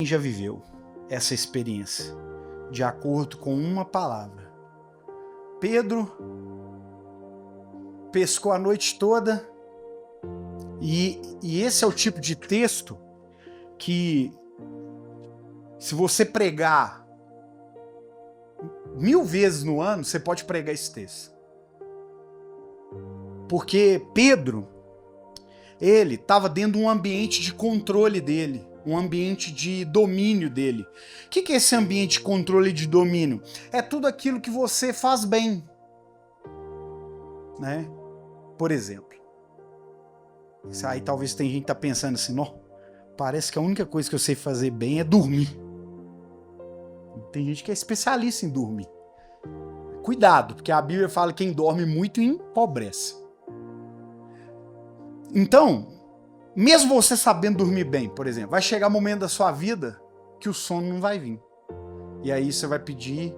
já viveu essa experiência, de acordo com uma palavra. Pedro pescou a noite toda, e esse é o tipo de texto que, se você pregar 1000 vezes no ano, você pode pregar esse texto. Porque Pedro, ele estava dentro de um ambiente de controle dele, um ambiente de domínio dele. O que é esse ambiente de controle e de domínio? É tudo aquilo que você faz bem, né? Por exemplo, aí talvez tem gente que tá pensando assim, não, parece que a única coisa que eu sei fazer bem é dormir. Tem gente que é especialista em dormir. Cuidado, porque a Bíblia fala que quem dorme muito empobrece. Então, mesmo você sabendo dormir bem, por exemplo, vai chegar um momento da sua vida que o sono não vai vir. E aí você vai pedir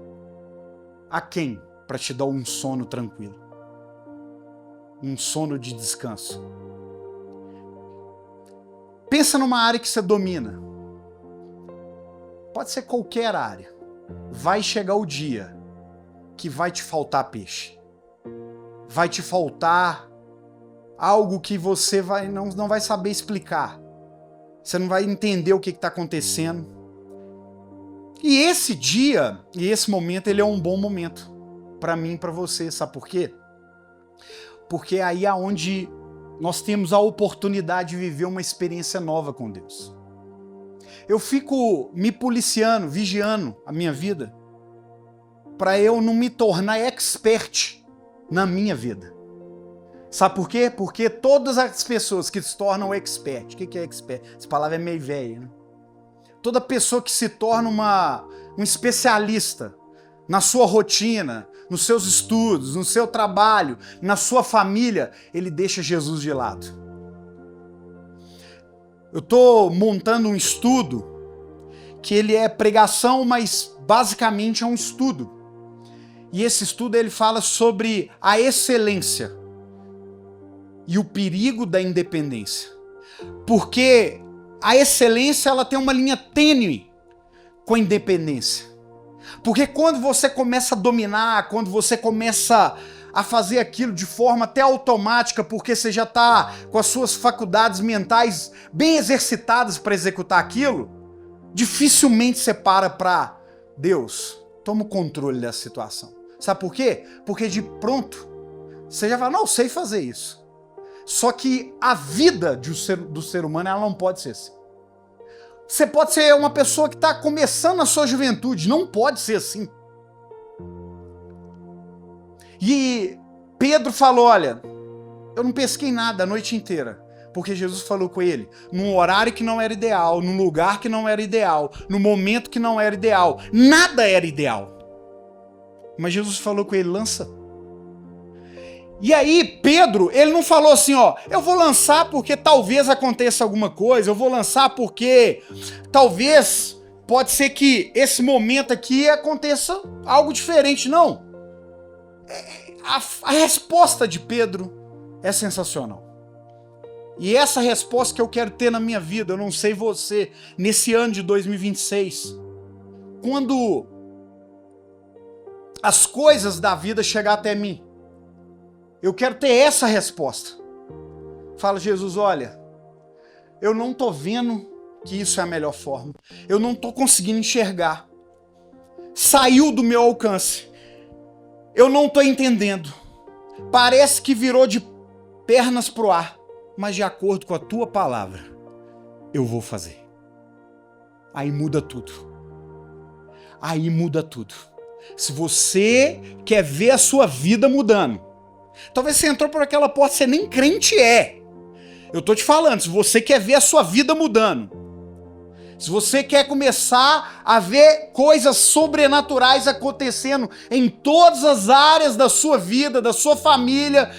a quem para te dar um sono tranquilo? Um sono de descanso. Pensa numa área que você domina. Pode ser qualquer área. Vai chegar o dia que vai te faltar peixe. Vai te faltar algo que você não vai saber explicar. Você não vai entender o que está acontecendo. E esse dia, e esse momento, ele é um bom momento para mim e para você. Sabe por quê? Porque aí é onde nós temos a oportunidade de viver uma experiência nova com Deus. Eu fico me policiando, vigiando a minha vida, para eu não me tornar expert na minha vida. Sabe por quê? Porque todas as pessoas que se tornam expert, o que é expert? Essa palavra é meio velha, né? Toda pessoa que se torna um especialista na sua rotina, nos seus estudos, no seu trabalho, na sua família, ele deixa Jesus de lado. Eu estou montando um estudo que ele é pregação, mas basicamente é um estudo. E esse estudo ele fala sobre a excelência e o perigo da independência. Porque a excelência ela tem uma linha tênue com a independência. Porque quando você começa a dominar, quando você começa a fazer aquilo de forma até automática, porque você já está com as suas faculdades mentais bem exercitadas para executar aquilo, dificilmente você para Deus, toma o controle dessa situação. Sabe por quê? Porque de pronto, você já fala, não, eu sei fazer isso. Só que a vida do ser humano ela não pode ser assim. Você pode ser uma pessoa que está começando a sua juventude, não pode ser assim. E Pedro falou, olha, eu não pesquei nada a noite inteira, porque Jesus falou com ele, num horário que não era ideal, num lugar que não era ideal, no momento que não era ideal, nada era ideal. Mas Jesus falou com ele, lança. E aí, Pedro, ele não falou assim, ó, eu vou lançar porque talvez aconteça alguma coisa, eu vou lançar porque talvez, pode ser que esse momento aqui aconteça algo diferente, não. A resposta de Pedro é sensacional. E essa resposta que eu quero ter na minha vida, eu não sei você, nesse ano de 2026, quando as coisas da vida chegar até mim, eu quero ter essa resposta. Fala, Jesus, olha, eu não tô vendo que isso é a melhor forma. Eu não tô conseguindo enxergar. Saiu do meu alcance. Eu não tô entendendo. Parece que virou de pernas pro ar. Mas de acordo com a tua palavra, eu vou fazer. Aí muda tudo. Aí muda tudo. Se você quer ver a sua vida mudando, talvez você entrou por aquela porta, você nem crente é. Eu tô te falando, se você quer ver a sua vida mudando, se você quer começar a ver coisas sobrenaturais acontecendo em todas as áreas da sua vida, da sua família,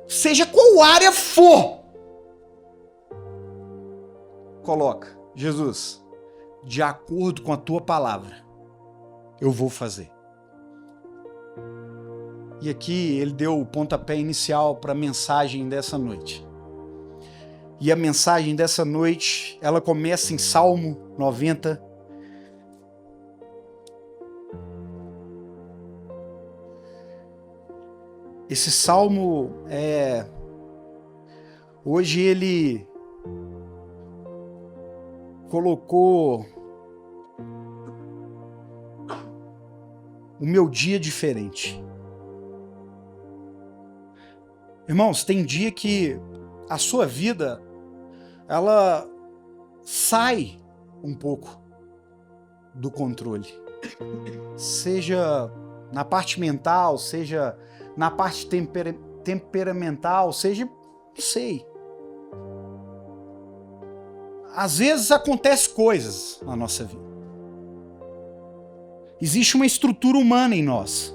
seja qual área for, coloca, Jesus, de acordo com a tua palavra, eu vou fazer. E aqui ele deu o pontapé inicial para a mensagem dessa noite. E a mensagem dessa noite, ela começa em Salmo 90, Esse salmo hoje ele colocou o meu dia diferente. Irmãos, tem dia que a sua vida, ela sai um pouco do controle. Seja na parte mental, seja na parte temperamental, seja, não sei. Às vezes acontecem coisas na nossa vida. Existe uma estrutura humana em nós.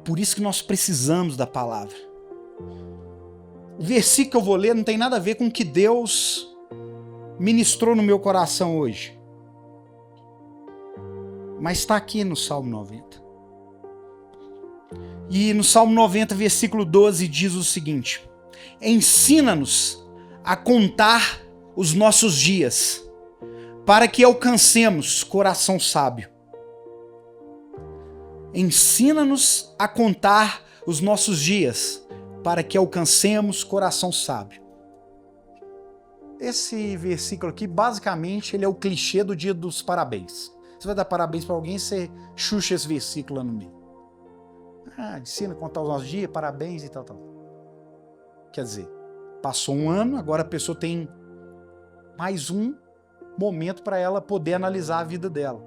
Por isso que nós precisamos da palavra. O versículo que eu vou ler não tem nada a ver com o que Deus ministrou no meu coração hoje. Mas está aqui no Salmo 90. E no Salmo 90, versículo 12, diz o seguinte: ensina-nos a contar os nossos dias, para que alcancemos coração sábio. Ensina-nos a contar os nossos dias, para que alcancemos coração sábio. Esse versículo aqui, basicamente, ele é o clichê do dia dos parabéns. Você vai dar parabéns para alguém, você xuxa esse versículo lá no meio. Ensina a contar os nossos dias, parabéns e tal. Quer dizer, passou um ano, agora a pessoa tem mais um momento para ela poder analisar a vida dela.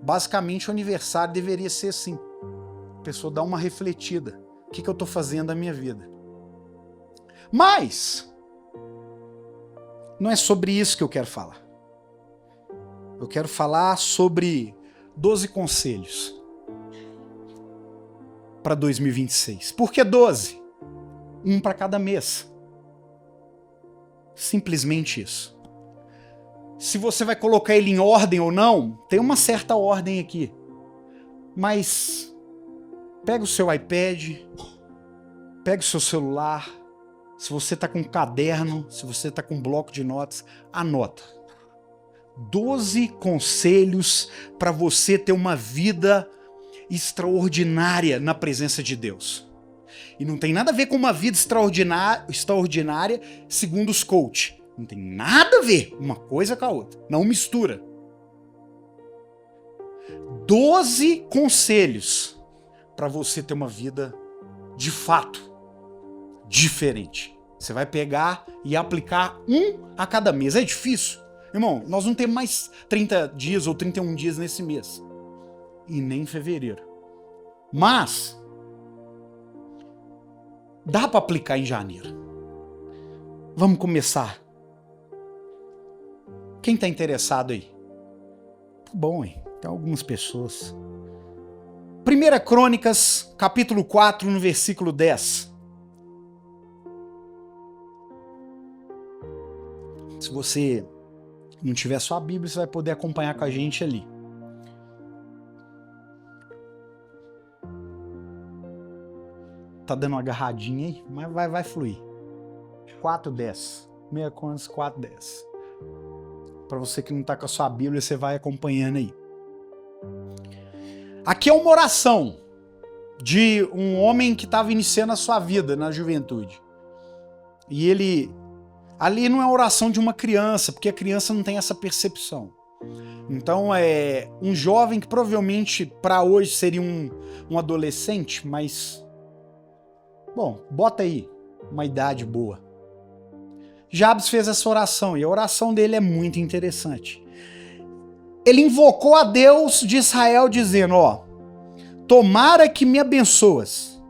Basicamente, o aniversário deveria ser assim. A pessoa dá uma refletida. O que eu estou fazendo da minha vida? Mas não é sobre isso que eu quero falar. Eu quero falar sobre 12 conselhos para 2026. Por que 12? Um para cada mês. Simplesmente isso. Se você vai colocar ele em ordem ou não, tem uma certa ordem aqui. Mas pega o seu iPad, pega o seu celular, se você está com um caderno, se você está com um bloco de notas, anota. 12 conselhos para você ter uma vida extraordinária na presença de Deus. E não tem nada a ver com uma vida extraordinária segundo os coach. Não tem nada a ver uma coisa com a outra. Não mistura. 12 conselhos para você ter uma vida de fato diferente. Você vai pegar e aplicar um a cada mês. É difícil. Irmão, nós não temos mais 30 dias ou 31 dias nesse mês. E nem em fevereiro. Mas dá para aplicar em janeiro. Vamos começar. Quem está interessado aí? Tá bom, hein? Tem algumas pessoas. 1 Crônicas, capítulo 4, no versículo 10. Se você não tiver sua Bíblia, você vai poder acompanhar com a gente ali. Tá dando uma agarradinha aí, mas vai fluir. 4:10. 1 Crônicas 4:10. Para você que não tá com a sua Bíblia, você vai acompanhando aí. Aqui é uma oração de um homem que estava iniciando a sua vida na juventude. E ele... Ali não é oração de uma criança, porque a criança não tem essa percepção. Então é um jovem que provavelmente para hoje seria um adolescente, mas... Bom, bota aí uma idade boa. Jabes fez essa oração e a oração dele é muito interessante. Ele invocou a Deus de Israel dizendo, tomara que me abençoas,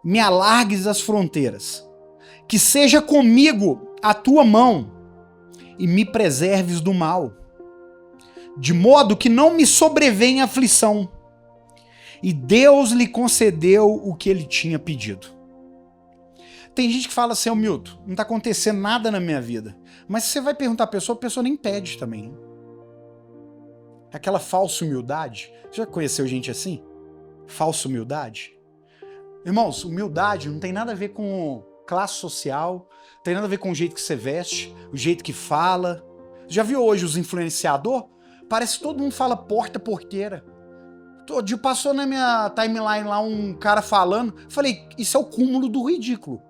me alargues as fronteiras, que seja comigo a tua mão e me preserves do mal, de modo que não me sobrevenha aflição. E Deus lhe concedeu o que ele tinha pedido. Tem gente que fala assim, Milton, não está acontecendo nada na minha vida. Mas se você vai perguntar a pessoa nem pede também. Aquela falsa humildade. Você já conheceu gente assim? Falsa humildade? Irmãos, humildade não tem nada a ver com classe social, não tem nada a ver com o jeito que você veste, o jeito que fala. Já viu hoje os influenciadores? Parece que todo mundo fala porta-porteira. Passou na minha timeline lá um cara falando. Falei, isso é o cúmulo do ridículo.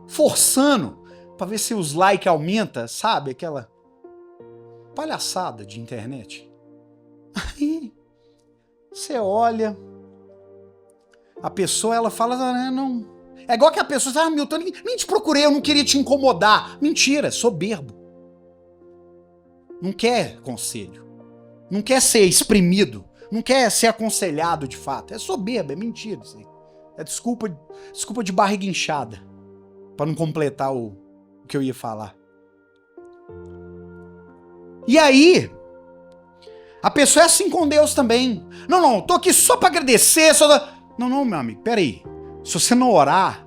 Forçando pra ver se os likes aumentam, sabe? Aquela palhaçada de internet. Aí, você olha, a pessoa, ela fala, não. É igual que a pessoa fala, Milton, nem te procurei, eu não queria te incomodar. Mentira, soberbo. Não quer conselho. Não quer ser exprimido. Não quer ser aconselhado de fato. É soberbo, é mentira. Isso aí. É desculpa de barriga inchada. Pra não completar o que eu ia falar. E aí, a pessoa é assim com Deus também. Não, tô aqui só pra agradecer. Não, meu amigo, peraí. Se você não orar,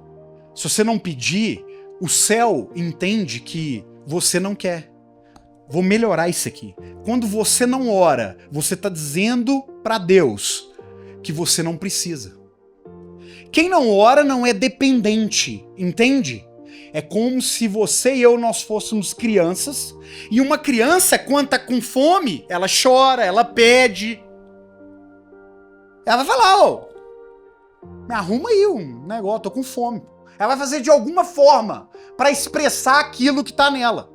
se você não pedir, o céu entende que você não quer. Vou melhorar isso aqui. Quando você não ora, você tá dizendo pra Deus que você não precisa. Quem não ora não é dependente, entende? É como se você e eu, nós fôssemos crianças, e uma criança, quando tá com fome, ela chora, ela pede. Ela vai falar, me arruma aí um negócio, tô com fome. Ela vai fazer de alguma forma para expressar aquilo que tá nela.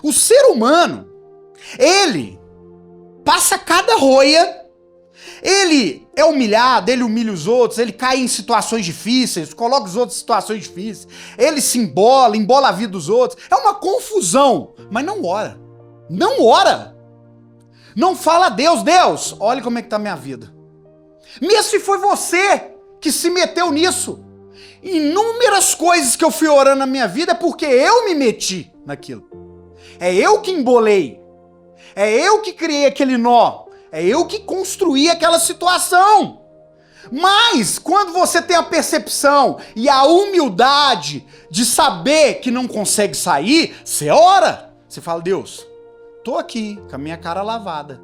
O ser humano, ele passa cada roia, ele é humilhado, ele humilha os outros, ele cai em situações difíceis, coloca os outros em situações difíceis, ele se embola a vida dos outros. É uma confusão, mas não ora. Não ora. Não fala a Deus, olha como é que tá a minha vida. Mesmo se foi você que se meteu nisso. Inúmeras coisas que eu fui orando na minha vida é porque eu me meti naquilo. É eu que embolei. É eu que criei aquele nó. É eu que construí aquela situação. Mas, quando você tem a percepção e a humildade de saber que não consegue sair, você ora. Você fala, Deus, tô aqui com a minha cara lavada.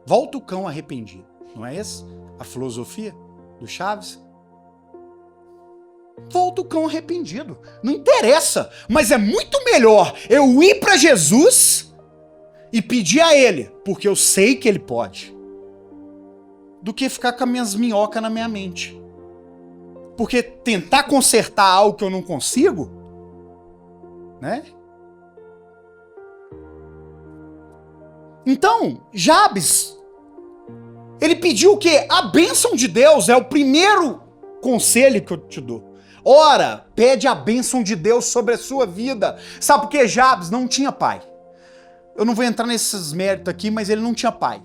Volta o cão arrependido. Não é essa a filosofia do Chaves? Volta o cão arrependido. Não interessa, mas é muito melhor eu ir para Jesus e pedir a ele, porque eu sei que ele pode, do que ficar com as minhas minhocas na minha mente. Porque tentar consertar algo que eu não consigo, né? Então, Jabes, ele pediu o quê? A bênção de Deus é o primeiro conselho que eu te dou. Ora, pede a bênção de Deus sobre a sua vida. Sabe por que Jabes não tinha pai? Eu não vou entrar nesses méritos aqui, mas ele não tinha pai.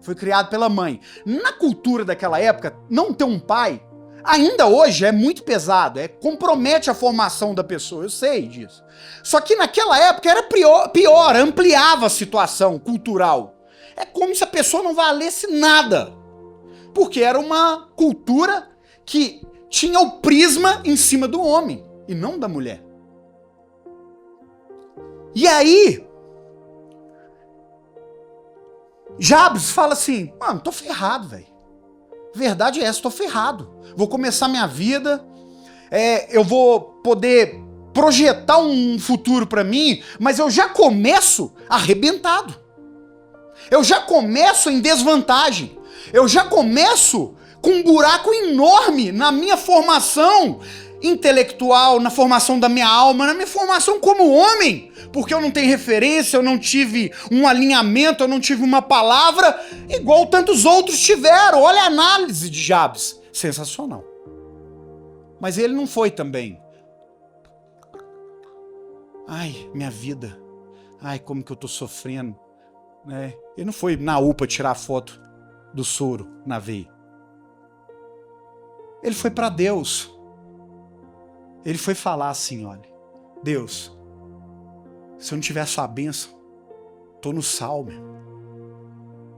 Foi criado pela mãe. Na cultura daquela época, não ter um pai, ainda hoje é muito pesado, compromete a formação da pessoa, eu sei disso. Só que naquela época era pior, ampliava a situação cultural. É como se a pessoa não valesse nada. Porque era uma cultura que tinha o prisma em cima do homem e não da mulher. E aí, Jabes fala assim, mano, tô ferrado, velho. Verdade é essa, tô ferrado. Vou começar minha vida, eu vou poder projetar um futuro pra mim, mas eu já começo arrebentado. Eu já começo em desvantagem. Eu já começo com um buraco enorme na minha formação intelectual, na formação da minha alma, na minha formação como homem, porque eu não tenho referência, eu não tive um alinhamento, eu não tive uma palavra igual tantos outros tiveram. Olha a análise de Jabes, sensacional. Mas ele não foi também. Ai, minha vida. Ai, como que eu tô sofrendo. Ele não foi na UPA tirar foto do soro na veia. Ele foi para Deus. Ele foi falar assim, olha, Deus, se eu não tiver a sua bênção, tô no sal, meu.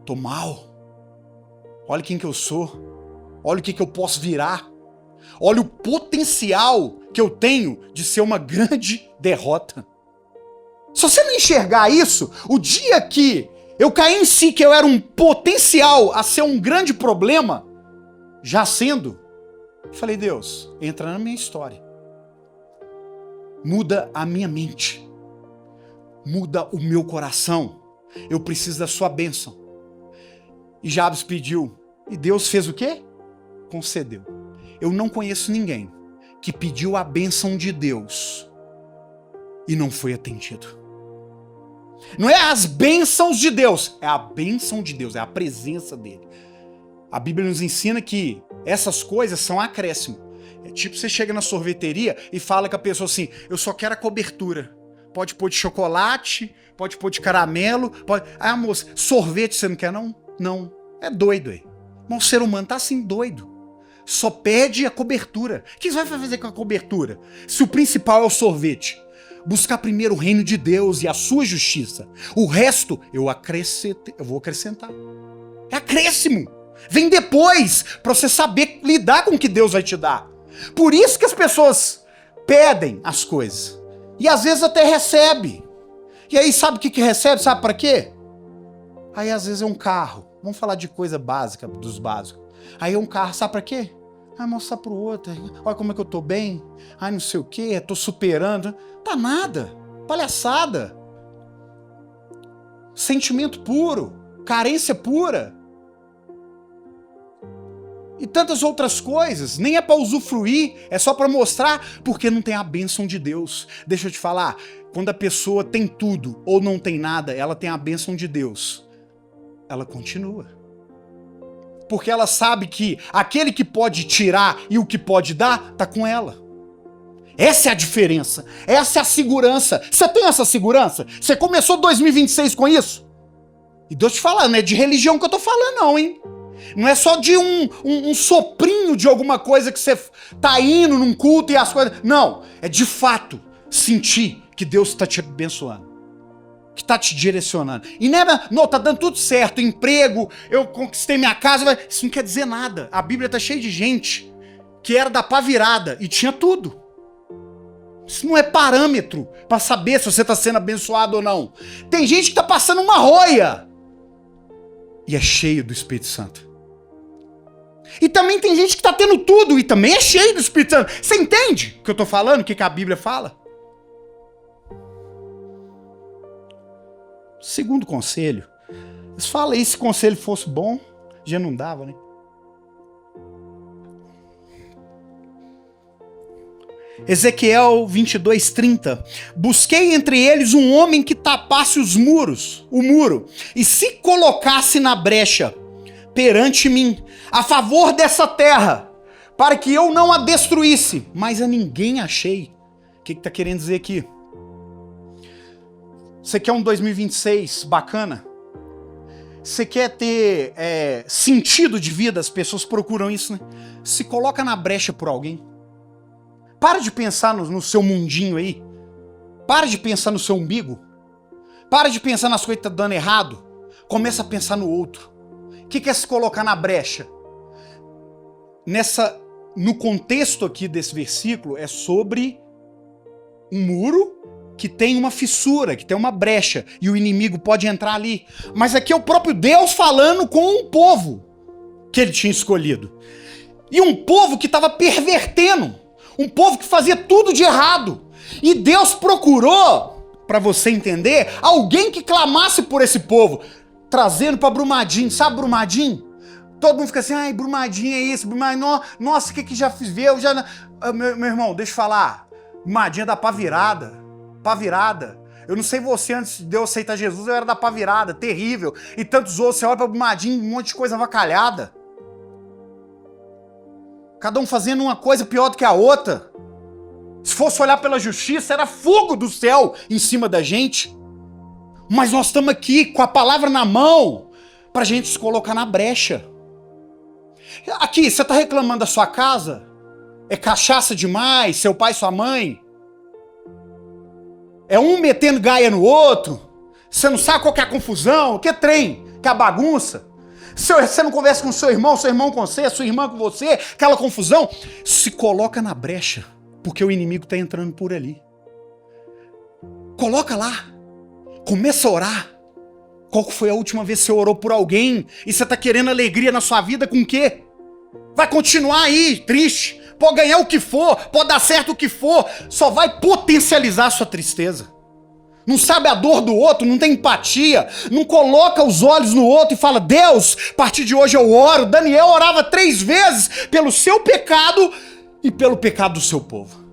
Tô mal. Olha quem que eu sou. Olha o que eu posso virar. Olha o potencial que eu tenho de ser uma grande derrota. Se você não enxergar isso, o dia que eu caí em si que eu era um potencial a ser um grande problema, já sendo, falei, Deus, entra na minha história. Muda a minha mente. Muda o meu coração. Eu preciso da sua bênção. E Jabes pediu. E Deus fez o quê? Concedeu. Eu não conheço ninguém que pediu a bênção de Deus e não foi atendido. Não é as bênçãos de Deus, é a bênção de Deus, é a presença dele. A Bíblia nos ensina que essas coisas são acréscimo. É tipo você chega na sorveteria e fala com a pessoa assim, eu só quero a cobertura. Pode pôr de chocolate, pode pôr de caramelo, pode... Ah, moça, sorvete você não quer não? Não. É doido aí. Mas o ser humano tá assim doido. Só pede a cobertura. O que você vai fazer com a cobertura? Se o principal é o sorvete. Buscar primeiro o reino de Deus e a sua justiça. O resto eu vou acrescentar. É acréscimo. Vem depois para você saber lidar com o que Deus vai te dar. Por isso que as pessoas pedem as coisas. E às vezes até recebe. E aí sabe o que recebe? Sabe para quê? Aí às vezes é um carro. Vamos falar de coisa básica, dos básicos. Aí é um carro, sabe pra quê? Ah, mostrar pro outro. Olha como é que eu tô bem. Ai, não sei o quê, tô superando. Tá nada. Palhaçada. Sentimento puro. Carência pura. E tantas outras coisas. Nem é pra usufruir, é só pra mostrar, porque não tem a bênção de Deus. Deixa eu te falar, quando a pessoa tem tudo ou não tem nada, ela tem a bênção de Deus. Ela continua. Porque ela sabe que aquele que pode tirar e o que pode dar, tá com ela. Essa é a diferença. Essa é a segurança. Você tem essa segurança? Você começou 2026 com isso? E Deus te falando, não é de religião que eu tô falando não, hein? Não é só de um soprinho de alguma coisa que você tá indo num culto e as coisas... Não, é de fato sentir que Deus tá te abençoando. Que tá te direcionando. E não, tá dando tudo certo, emprego, eu conquistei minha casa, isso não quer dizer nada. A Bíblia tá cheia de gente que era da pá virada e tinha tudo. Isso não é parâmetro pra saber se você tá sendo abençoado ou não. Tem gente que tá passando uma roia e é cheio do Espírito Santo. E também tem gente que tá tendo tudo e também é cheio do Espírito Santo. Você entende o que eu tô falando? O que a Bíblia fala? Segundo conselho, eles falam aí, se o conselho fosse bom, já não dava, né? Ezequiel 22:30. Busquei entre eles um homem que tapasse o muro, e se colocasse na brecha perante mim, a favor dessa terra, para que eu não a destruísse, mas a ninguém achei. O que tá querendo dizer aqui? Você quer um 2026 bacana? Você quer ter sentido de vida? As pessoas procuram isso, né? Se coloca na brecha por alguém. Para de pensar no seu mundinho aí. Para de pensar no seu umbigo. Para de pensar nas coisas que tá dando errado. Começa a pensar no outro. O que é se colocar na brecha? No contexto aqui desse versículo, é sobre um muro que tem uma fissura, que tem uma brecha, e o inimigo pode entrar ali. Mas aqui é o próprio Deus falando com um povo que ele tinha escolhido. E um povo que estava pervertendo, um povo que fazia tudo de errado. E Deus procurou, para você entender, alguém que clamasse por esse povo, trazendo para Brumadinho. Sabe Brumadinho? Todo mundo fica assim, ai, Brumadinho é isso, Brumadinho, nossa, o que já viveu? Meu irmão, deixa eu falar, Brumadinho é da pá virada. Pá virada. Eu não sei você, antes de eu aceitar Jesus, eu era da pá virada, terrível. E tantos outros, você olha pra Brumadinho, um monte de coisa avacalhada. Cada um fazendo uma coisa pior do que a outra. Se fosse olhar pela justiça, era fogo do céu em cima da gente. Mas nós estamos aqui com a palavra na mão pra gente se colocar na brecha. Aqui, você tá reclamando da sua casa? É cachaça demais, seu pai, sua mãe? É um metendo gaia no outro? Você não sabe qual que é a confusão? Que é trem? Que é a bagunça? Você não conversa com seu irmão com você, sua irmã com você, aquela confusão? Se coloca na brecha, porque o inimigo está entrando por ali. Coloca lá. Começa a orar. Qual foi a última vez que você orou por alguém e você está querendo alegria na sua vida com o quê? Vai continuar aí, triste. Pode ganhar o que for, pode dar certo o que for, só vai potencializar a sua tristeza. não sabe a dor do outro, não tem empatia, não coloca os olhos no outro e fala, Deus, a partir de hoje eu oro. Daniel orava 3 vezes pelo seu pecado e pelo pecado do seu povo.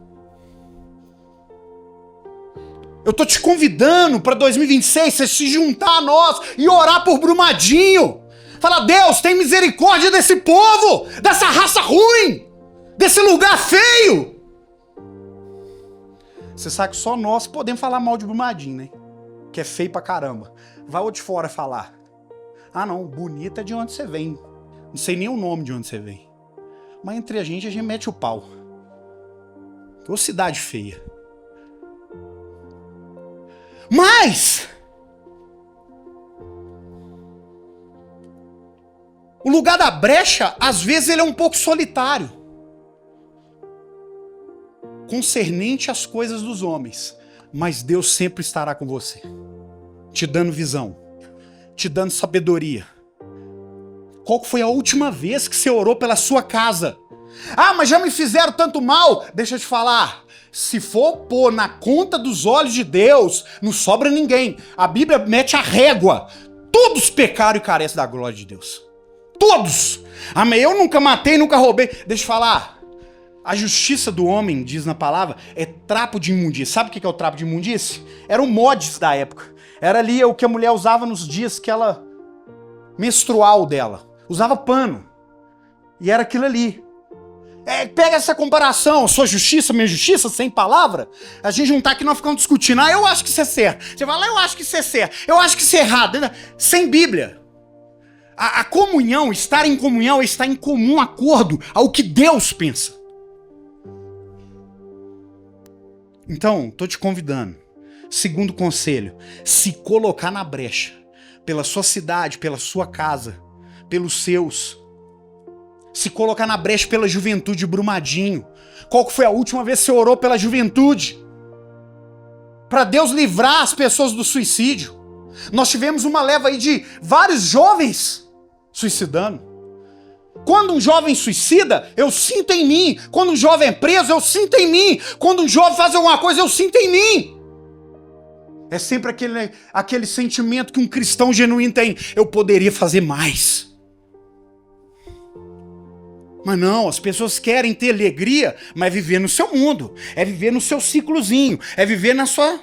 Eu tô te convidando para 2026 você se juntar a nós e orar por Brumadinho. Fala, Deus, tem misericórdia desse povo, dessa raça ruim, desse lugar feio. Você sabe que só nós podemos falar mal de Brumadinho, né? Que é feio pra caramba. Vai outro de fora falar. Ah não, bonita é de onde você vem. Não sei nem o nome de onde você vem. Mas entre a gente mete o pau. Que cidade feia. Mas o lugar da brecha, às vezes ele é um pouco solitário. Concernente às coisas dos homens, mas Deus sempre estará com você, te dando visão, te dando sabedoria. Qual foi a última vez que você orou pela sua casa? Ah, mas já me fizeram tanto mal. Deixa eu te falar, se for pôr na conta dos olhos de Deus, não sobra ninguém. A Bíblia mete a régua. Todos pecaram e carecem da glória de Deus. Todos. Amém. Eu nunca matei, nunca roubei. Deixa eu falar. A justiça do homem, diz na palavra, é trapo de imundície. Sabe o que é o trapo de imundície? Era o mods da época. Era ali o que a mulher usava nos dias que ela... menstrual dela. Usava pano. E era aquilo ali. Pega essa comparação, sua justiça, minha justiça, sem palavra. A gente não tá aqui, nós ficamos discutindo. Ah, eu acho que isso é certo. Você fala, eu acho que isso é certo. Eu acho que isso é errado. Sem Bíblia. A comunhão, estar em comunhão, é estar em comum acordo ao que Deus pensa. Então, tô te convidando. Segundo conselho, se colocar na brecha. Pela sua cidade, pela sua casa, pelos seus. Se colocar na brecha pela juventude de Brumadinho. Qual que foi a última vez que você orou pela juventude? Para Deus livrar as pessoas do suicídio. Nós tivemos uma leva aí de vários jovens suicidando. Quando um jovem suicida, eu sinto em mim. Quando um jovem é preso, eu sinto em mim. Quando um jovem faz alguma coisa, eu sinto em mim. É sempre aquele sentimento que um cristão genuíno tem. Eu poderia fazer mais. Mas não, as pessoas querem ter alegria, mas é viver no seu mundo. É viver no seu ciclozinho. É viver na sua...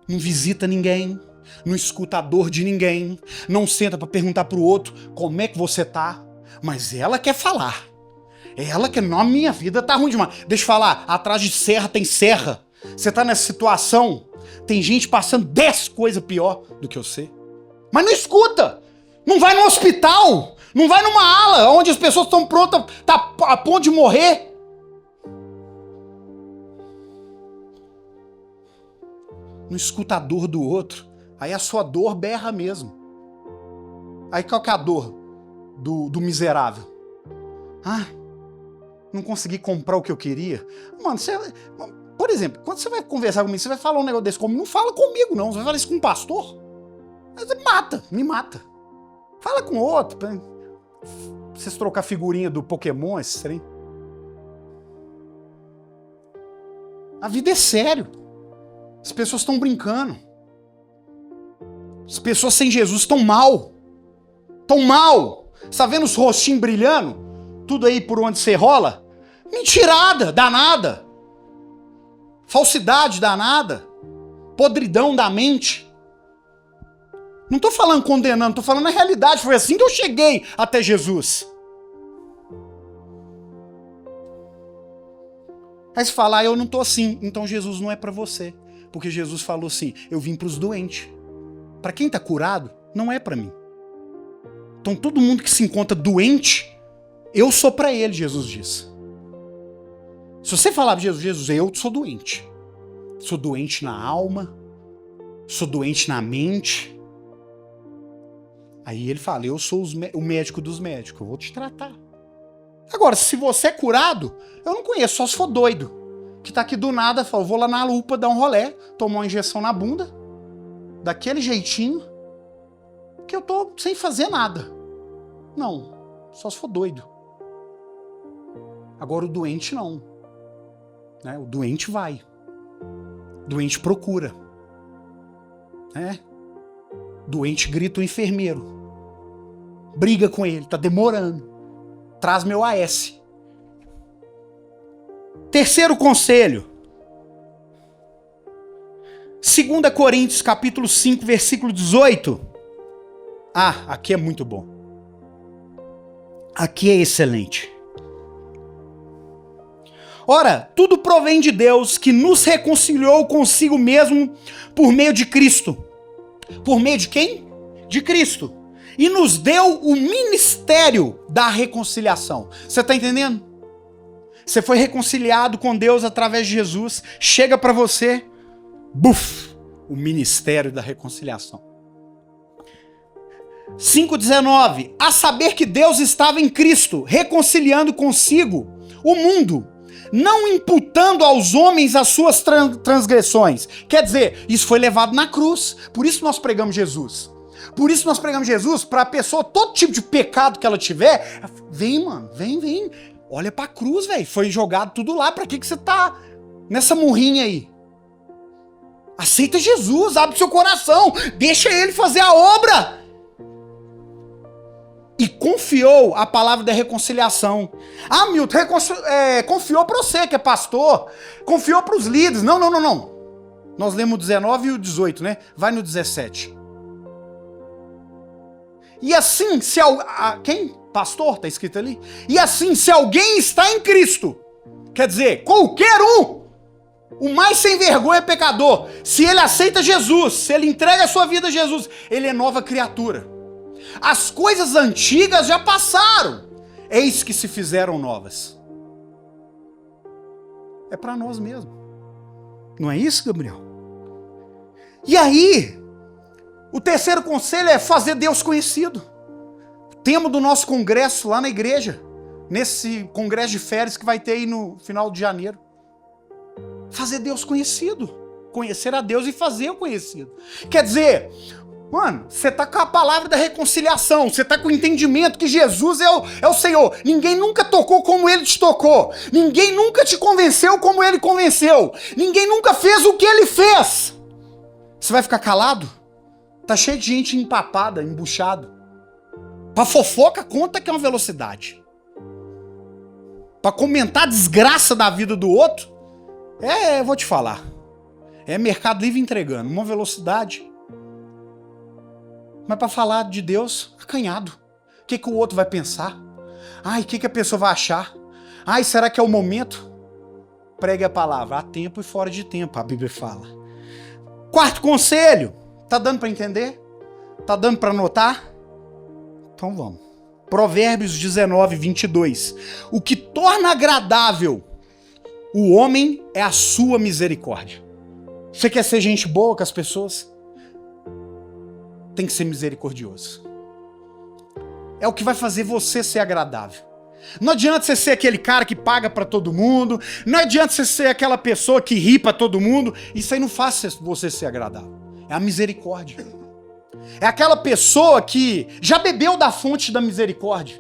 Não visita ninguém. Não escuta a dor de ninguém. Não senta para perguntar pro outro como é que você tá. Mas ela quer falar. Ela quer, não, minha vida tá ruim demais. Deixa eu falar, atrás de serra tem serra. Você tá nessa situação, tem gente passando 10 coisas pior do que você. Mas não escuta. Não vai no hospital. Não vai numa ala onde as pessoas estão prontas, tá a ponto de morrer. Não escuta a dor do outro. Aí a sua dor berra mesmo. Aí qual que é a dor do miserável? Ah, não consegui comprar o que eu queria. Mano, você... Por exemplo, quando você vai conversar comigo, você vai falar um negócio desse comigo, não fala comigo não, você vai falar isso com um pastor. Você me mata. Fala com outro, pra vocês trocar figurinha do Pokémon, esse trem. A vida é sério. As pessoas estão brincando. As pessoas sem Jesus estão mal. Estão mal. Você tá vendo os rostinhos brilhando? Tudo aí por onde você rola? Mentirada, danada. Falsidade danada. Podridão da mente. Não tô falando condenando, tô falando a realidade. Foi assim que eu cheguei até Jesus. Aí você fala, eu não tô assim, então Jesus não é pra você. Porque Jesus falou assim, eu vim pros doentes. Pra quem tá curado, não é pra mim. Então todo mundo que se encontra doente, eu sou pra ele, Jesus diz. Se você falar pra Jesus, eu sou doente. Sou doente na alma, sou doente na mente. Aí ele fala, eu sou o médico dos médicos, eu vou te tratar. Agora, se você é curado, eu não conheço, só se for doido. Que tá aqui do nada, fala, vou lá na UPA dar um rolê, tomar uma injeção na bunda, daquele jeitinho, que eu tô sem fazer nada. Não, só se for doido. Agora o doente não. Né? O doente vai. O doente procura. né? Doente grita o enfermeiro. Briga com ele, tá demorando. Traz meu AS. Terceiro conselho. 2 Coríntios capítulo 5, versículo 18. Ah, aqui é muito bom. Aqui é excelente. Ora, tudo provém de Deus, que nos reconciliou consigo mesmo por meio de Cristo. Por meio de quem? De Cristo. E nos deu o ministério da reconciliação. Você está entendendo? Você foi reconciliado com Deus através de Jesus. Chega para você, buf, o ministério da reconciliação. 5,19. A saber que Deus estava em Cristo, reconciliando consigo o mundo, não imputando aos homens as suas transgressões. Quer dizer, isso foi levado na cruz. Por isso nós pregamos Jesus. Por isso nós pregamos Jesus, para a pessoa, todo tipo de pecado que ela tiver, vem, mano, vem. Olha pra cruz, velho. Foi jogado tudo lá. Pra que você tá nessa murrinha aí? Aceita Jesus, abre seu coração, deixa ele fazer a obra. E confiou a palavra da reconciliação. Ah, Milton, confiou pra você que é pastor, confiou pros líderes. Não. Nós lemos o 19 e o 18, né? Vai no 17. E assim, se quem? Pastor, tá escrito ali. E assim, se alguém está em Cristo, quer dizer, qualquer um, o mais sem vergonha pecador, se ele aceita Jesus, se ele entrega a sua vida a Jesus, ele é nova criatura. As coisas antigas já passaram, eis que se fizeram novas. É para nós mesmo. Não é isso, Gabriel? E aí, o terceiro conselho é fazer Deus conhecido. O tema do nosso congresso lá na igreja, nesse congresso de férias que vai ter aí no final de janeiro. Fazer Deus conhecido. Conhecer a Deus e fazer o conhecido. Quer dizer, mano, você tá com a palavra da reconciliação, você tá com o entendimento que Jesus é o Senhor. Ninguém nunca tocou como Ele te tocou. Ninguém nunca te convenceu como Ele convenceu. Ninguém nunca fez o que Ele fez. Você vai ficar calado? Tá cheio de gente empapada, embuchado. Pra fofoca, conta que é uma velocidade. Pra comentar a desgraça da vida do outro, eu vou te falar. É Mercado Livre entregando, uma velocidade. Mas pra falar de Deus, acanhado. O que o outro vai pensar? Ai, o que a pessoa vai achar? Ai, será que é o momento? Pregue a palavra, há tempo e fora de tempo, a Bíblia fala. Quarto conselho. Tá dando para entender? Tá dando para anotar? Então vamos. Provérbios 19, 22. O que torna agradável o homem é a sua misericórdia. Você quer ser gente boa com as pessoas? Tem que ser misericordioso. É o que vai fazer você ser agradável. Não adianta você ser aquele cara que paga pra todo mundo. Não adianta você ser aquela pessoa que ri pra todo mundo. Isso aí não faz você ser agradável. É a misericórdia. É aquela pessoa que já bebeu da fonte da misericórdia.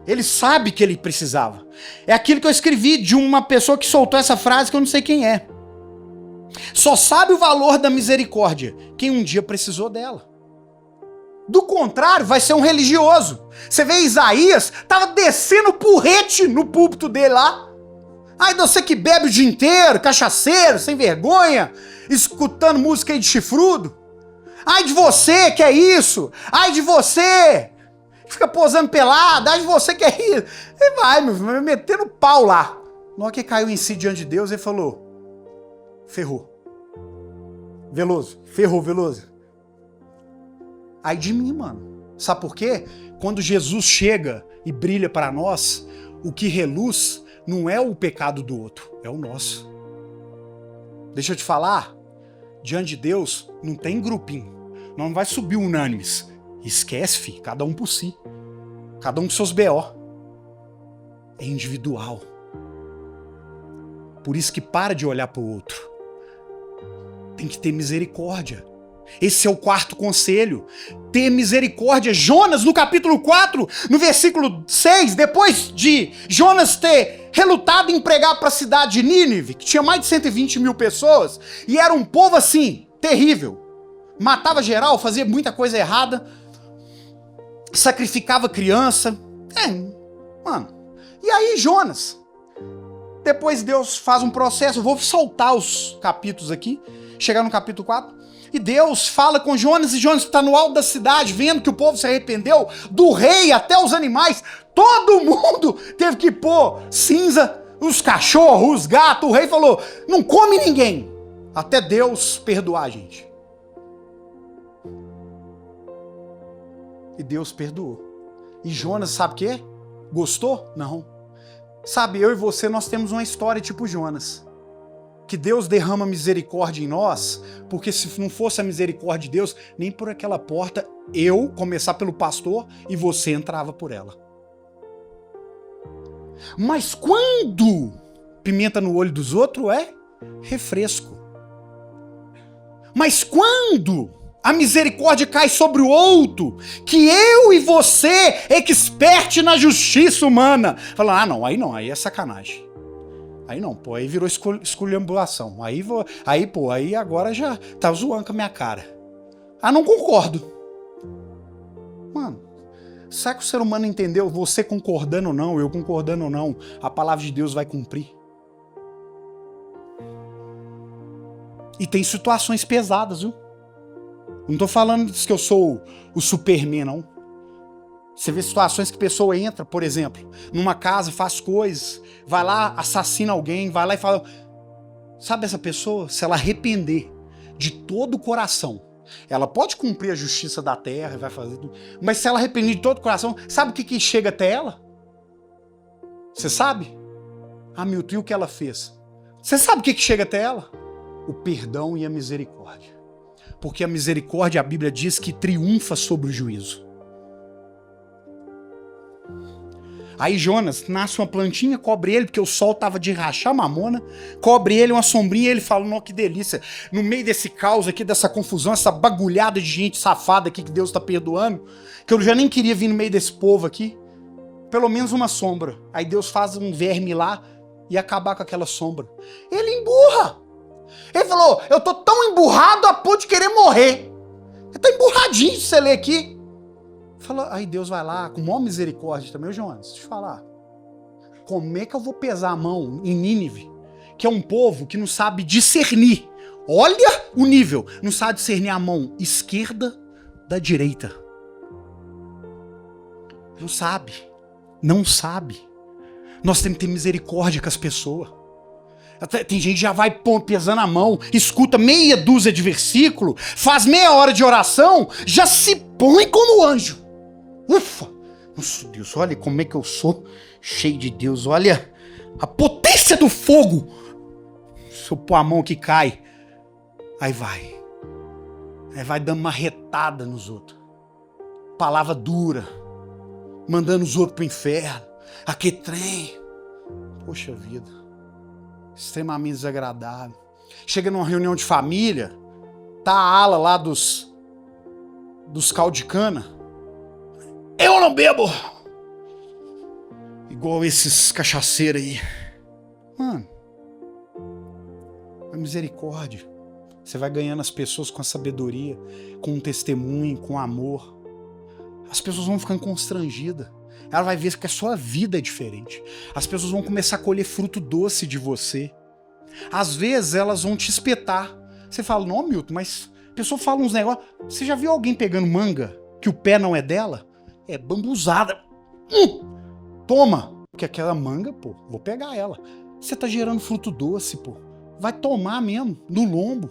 Ele sabe que ele precisava. É aquilo que eu escrevi de uma pessoa que soltou essa frase que eu não sei quem é. Só sabe o valor da misericórdia quem um dia precisou dela. Do contrário, vai ser um religioso. Você vê Isaías, tava descendo porrete no púlpito dele lá. Ai, você que bebe o dia inteiro, cachaceiro, sem vergonha, escutando música aí de chifrudo. Ai de você que é isso. Ai de você que fica posando pelado. Ai de você que é isso. E vai, meu filho, metendo pau lá. Na hora que caiu em si diante de Deus, ele falou: ferrou. Veloso, ferrou, Veloso. Ai de mim, mano. Sabe por quê? Quando Jesus chega e brilha para nós, o que reluz não é o pecado do outro, é o nosso. Deixa eu te falar, diante de Deus não tem grupinho. Não vai subir unânimes. Esquece, filho, cada um por si. Cada um com seus BO. É individual. Por isso que para de olhar para o outro. Tem que ter misericórdia. Esse é o quarto conselho. Ter misericórdia. Jonas, no capítulo 4, no versículo 6, depois de Jonas ter relutado em pregar para a cidade de Nínive, que tinha mais de 120 mil pessoas, e era um povo assim, terrível. matava geral, fazia muita coisa errada, sacrificava criança. Mano. E aí Jonas, depois Deus faz um processo, eu vou soltar os capítulos aqui, chegar no capítulo 4, e Deus fala com Jonas, e Jonas está no alto da cidade, vendo que o povo se arrependeu, do rei até os animais, todo mundo teve que pôr cinza, os cachorros, os gatos, o rei falou, não come ninguém, até Deus perdoar a gente. E Deus perdoou. E Jonas, sabe o quê? Gostou? Não. Sabe, eu e você, nós temos uma história tipo Jonas. Que Deus derrama misericórdia em nós, porque se não fosse a misericórdia de Deus, nem por aquela porta, eu, começar pelo pastor, e você entrava por ela. Mas quando pimenta no olho dos outros é refresco. Mas quando a misericórdia cai sobre o outro, que eu e você, expert na justiça humana, fala, não, aí é sacanagem. Aí não, pô, aí virou esculhambação. Aí agora já tá zoando com a minha cara. Não concordo. Mano, será que o ser humano entendeu? Você concordando ou não, eu concordando ou não, a palavra de Deus vai cumprir? E tem situações pesadas, viu? Não tô falando que eu sou o Superman, não. Você vê situações que a pessoa entra, por exemplo, numa casa, faz coisas, vai lá, assassina alguém, vai lá e fala... Sabe essa pessoa? Se ela arrepender de todo o coração, ela pode cumprir a justiça da terra, vai fazer tudo, mas se ela arrepender de todo o coração, sabe o que chega até ela? Você sabe? Milton, e o que ela fez? Você sabe o que chega até ela? O perdão e a misericórdia. Porque a misericórdia, a Bíblia diz que triunfa sobre o juízo. Aí Jonas, nasce uma plantinha, cobre ele, porque o sol tava de rachar mamona, cobre ele, uma sombrinha, e ele fala, não, que delícia, no meio desse caos aqui, dessa confusão, essa bagulhada de gente safada aqui que Deus tá perdoando, que eu já nem queria vir no meio desse povo aqui, pelo menos uma sombra. Aí Deus faz um verme lá e acabar com aquela sombra. Ele emburra. Ele falou, eu tô tão emburrado a ponto de querer morrer. Ele tá emburradinho, se você ler aqui. Aí Deus vai lá, com maior misericórdia também, Jonas, deixa eu te falar. Como é que eu vou pesar a mão em Nínive, que é um povo que não sabe discernir? Olha o nível, não sabe discernir a mão esquerda da direita. Não sabe. Não sabe. Nós temos que ter misericórdia com as pessoas. Tem gente que já vai pesando a mão, escuta meia dúzia de versículo, faz meia hora de oração, já se põe como anjo. Ufa! Nossa, Deus, olha como é que eu sou cheio de Deus, olha a potência do fogo. Se eu pôr a mão que cai, aí vai dando uma retada nos outros. Palavra dura, mandando os outros pro inferno. Aquele trem. Poxa vida. Extremamente desagradável. Chega numa reunião de família, tá a ala lá dos caldo de cana. Eu não bebo! Igual esses cachaceiros aí. Mano, a misericórdia. Você vai ganhando as pessoas com a sabedoria, com um testemunho, com amor. As pessoas vão ficando constrangidas. Ela vai ver que a sua vida é diferente. As pessoas vão começar a colher fruto doce de você. Às vezes elas vão te espetar. Você fala, não, Milton, mas a pessoa fala uns negócios. Você já viu alguém pegando manga que o pé não é dela? É bambuzada. Toma! Porque aquela manga, pô, vou pegar ela. Você tá gerando fruto doce, pô. Vai tomar mesmo, no lombo.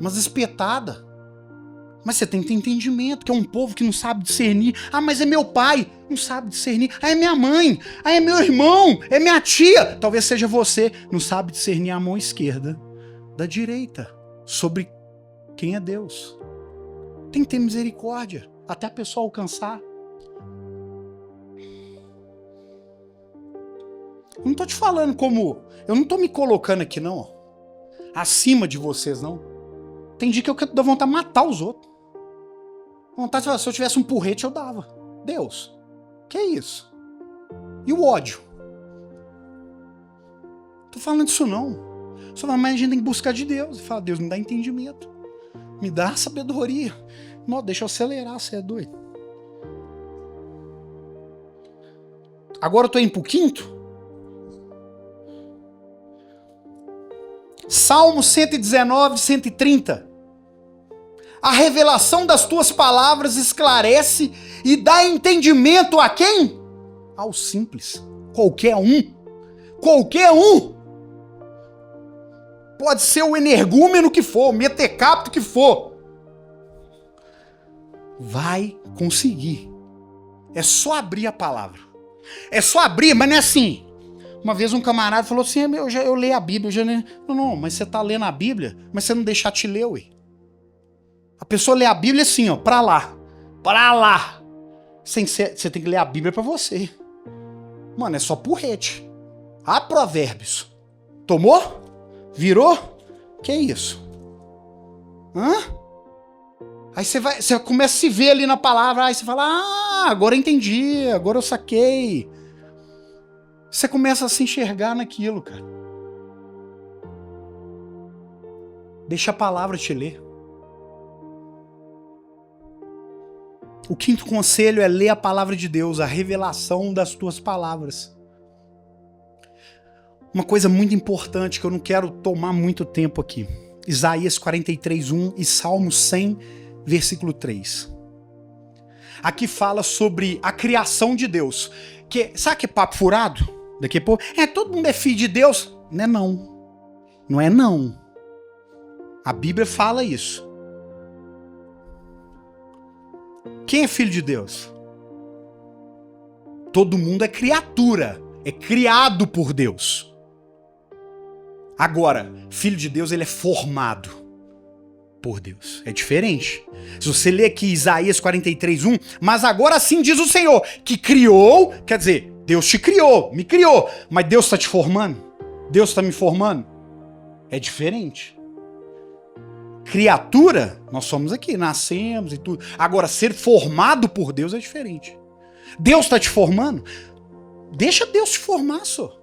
Mas espetada. Mas você tem que ter entendimento, que é um povo que não sabe discernir. Mas é meu pai, não sabe discernir. É minha mãe, é meu irmão, é minha tia. Talvez seja você, não sabe discernir a mão esquerda da direita sobre quem é Deus. Tem que ter misericórdia, até a pessoa alcançar. Eu não tô te falando como... Eu não tô me colocando aqui, não. Acima de vocês, não. Tem dia que eu quero dar vontade de matar os outros. Vontade de falar, se eu tivesse um porrete, eu dava. Deus, que é isso? E o ódio? Tô falando disso não. Só falando, mas a gente tem que buscar de Deus. E falar, Deus, me dá entendimento. Me dá sabedoria. Não, deixa eu acelerar, você é doido. Agora eu tô indo pro quinto. Salmo 119, 130. A revelação das tuas palavras esclarece e dá entendimento a quem? Ao simples. Qualquer um. Qualquer um. Pode ser o energúmeno que for, o metecapto que for. Vai conseguir. É só abrir a palavra. É só abrir, mas não é assim. Uma vez um camarada falou assim, eu leio a Bíblia. Eu já leio. Não, mas você tá lendo a Bíblia, mas você não deixar te ler, ué. A pessoa lê a Bíblia assim, ó, pra lá. Pra lá. Você tem que ler a Bíblia pra você. Mano, é só porrete. Há Provérbios. Tomou? Virou? Que isso? Hã? Aí você começa a se ver ali na palavra, aí você fala, agora eu entendi, agora eu saquei. Você começa a se enxergar naquilo, cara. Deixa a palavra te ler. O quinto conselho é ler a palavra de Deus, a revelação das tuas palavras. Uma coisa muito importante que eu não quero tomar muito tempo aqui. Isaías 43:1 e Salmo 100, versículo 3. Aqui fala sobre a criação de Deus. Sabe que é papo furado? Daqui a pouco, todo mundo é filho de Deus? Não é não. Não é não. A Bíblia fala isso. Quem é filho de Deus? Todo mundo é criatura, é criado por Deus. Agora, filho de Deus, ele é formado por Deus. É diferente. Se você ler aqui Isaías 43:1, mas agora sim diz o Senhor, que criou, quer dizer, Deus te criou, me criou, mas Deus está te formando? Deus está me formando? É diferente. Criatura, nós somos aqui, nascemos e tudo. Agora, ser formado por Deus é diferente. Deus está te formando? Deixa Deus te formar, só.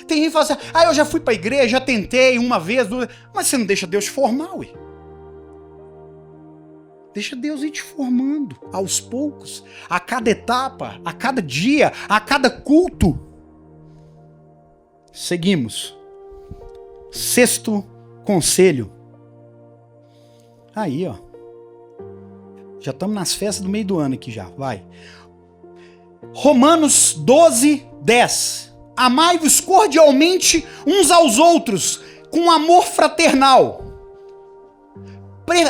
Tem gente que fala assim, eu já fui pra igreja, já tentei uma vez, duas, mas você não deixa Deus te formar, ué. Deixa Deus ir te formando, aos poucos, a cada etapa, a cada dia, a cada culto. Seguimos. Sexto conselho. Aí, ó. Já estamos nas festas do meio do ano aqui já, vai. Romanos 12:10. Amai-vos cordialmente uns aos outros, com amor fraternal.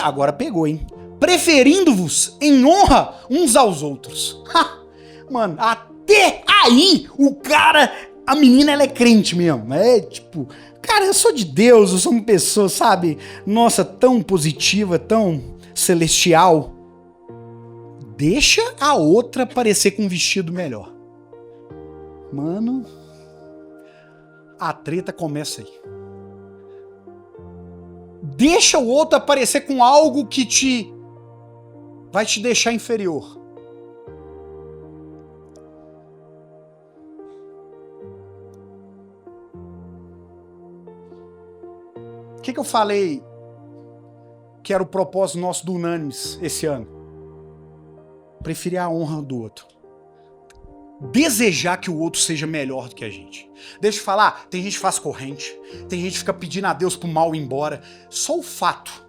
Agora pegou, hein? Preferindo-vos em honra uns aos outros. Mano, até aí o cara, a menina, ela é crente mesmo. É tipo, cara, eu sou de Deus, eu sou uma pessoa, sabe? Nossa, tão positiva, tão celestial. Deixa a outra parecer com um vestido melhor. Mano, a treta começa aí. Deixa o outro aparecer com algo que vai te deixar inferior. O que eu falei que era o propósito nosso do Unânimes esse ano? Preferir a honra do outro. Desejar que o outro seja melhor do que a gente. Deixa eu falar, tem gente que faz corrente, tem gente que fica pedindo a Deus pro mal ir embora. Só o fato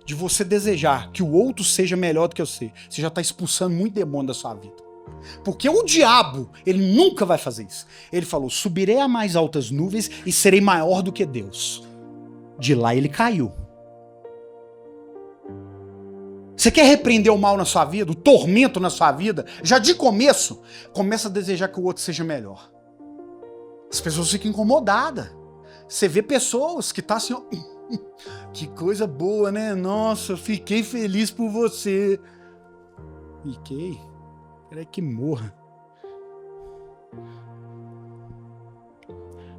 de você desejar que o outro seja melhor do que você já tá expulsando muito demônio da sua vida. Porque o diabo, ele nunca vai fazer isso. Ele falou, subirei a mais altas nuvens e serei maior do que Deus. De lá ele caiu. Você quer repreender o mal na sua vida, o tormento na sua vida? Já de começo, começa a desejar que o outro seja melhor. As pessoas ficam incomodadas. Você vê pessoas que tá assim, ó, que coisa boa, né? Nossa, fiquei feliz por você. Fiquei. Quero que morra.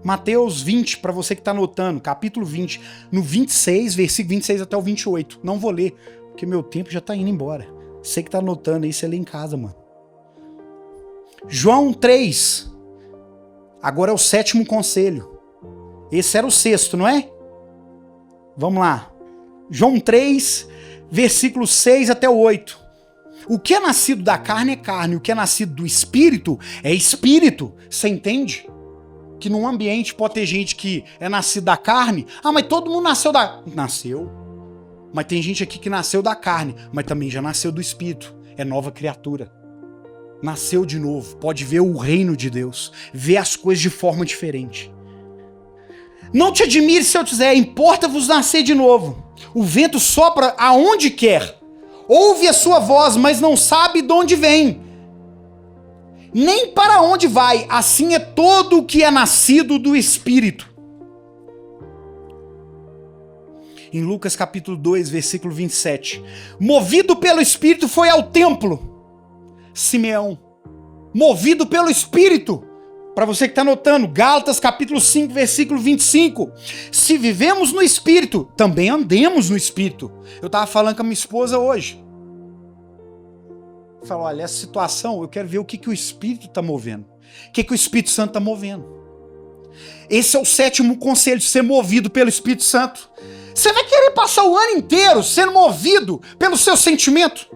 Mateus 20, para você que tá anotando, capítulo 20, no 26, versículo 26 até o 28. Não vou ler, porque meu tempo já tá indo embora. Você que tá anotando aí, você lê em casa, mano. João 3. Agora é o 7º conselho. Esse era o 6º, não é? Vamos lá. João 3, versículos 6 até o 8. O que é nascido da carne é carne, o que é nascido do espírito é espírito. Você entende? Que num ambiente pode ter gente que é nascido da carne. Ah, mas todo mundo nasceu da... Nasceu. Mas tem gente aqui que nasceu da carne, mas também já nasceu do espírito. É nova criatura. Nasceu de novo. Pode ver o reino de Deus. Ver as coisas de forma diferente. Não te admire se eu te dizer, importa-vos nascer de novo. O vento sopra aonde quer. Ouve a sua voz, mas não sabe de onde vem. Nem para onde vai. Assim é todo o que é nascido do Espírito. Em Lucas capítulo 2, versículo 27. Movido pelo Espírito foi ao templo. Simeão. Movido pelo Espírito. Para você que está anotando, Gálatas capítulo 5, versículo 25. Se vivemos no Espírito, também andemos no Espírito. Eu estava falando com a minha esposa hoje. Falou, olha, essa situação, eu quero ver o que o Espírito está movendo. O que o Espírito Santo está movendo. Esse é o 7º conselho, ser movido pelo Espírito Santo. Você vai querer passar o ano inteiro sendo movido pelo seu sentimento,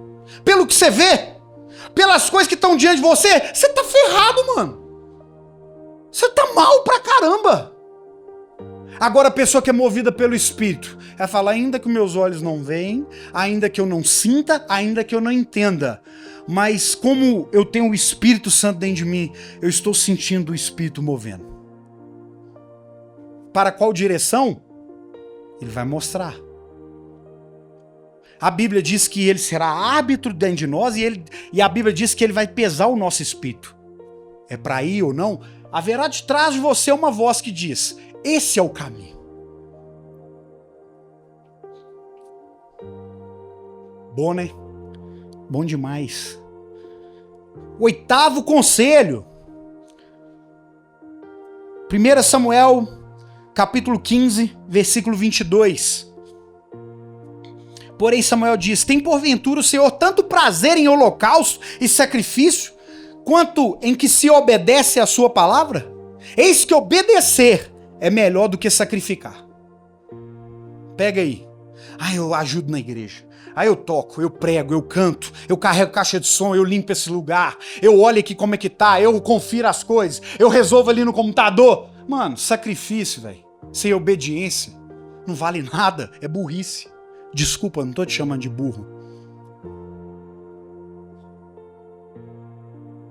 pelo que você vê, pelas coisas que estão diante de você? Você tá ferrado, mano. Você tá mal pra caramba. Agora a pessoa que é movida pelo Espírito, ela fala, ainda que meus olhos não veem, ainda que eu não sinta, ainda que eu não entenda, mas como eu tenho o Espírito Santo dentro de mim, eu estou sentindo o Espírito movendo. Para qual direção? Ele vai mostrar. A Bíblia diz que ele será árbitro dentro de nós e a Bíblia diz que ele vai pesar o nosso espírito. É para ir ou não? Haverá de trás de você uma voz que diz, esse é o caminho. Bom, né? Bom demais. 8º conselho. 1 Samuel, capítulo 15, versículo 22. Porém Samuel diz, tem porventura o Senhor tanto prazer em holocausto e sacrifício, quanto em que se obedece à sua palavra? Eis que obedecer é melhor do que sacrificar. Pega aí. Ah, eu ajudo na igreja. Aí eu toco, eu prego, eu canto, eu carrego caixa de som, eu limpo esse lugar, eu olho aqui como é que tá, eu confiro as coisas, eu resolvo ali no computador. Mano, sacrifício, velho, sem obediência, não vale nada, é burrice. Desculpa, não tô te chamando de burro.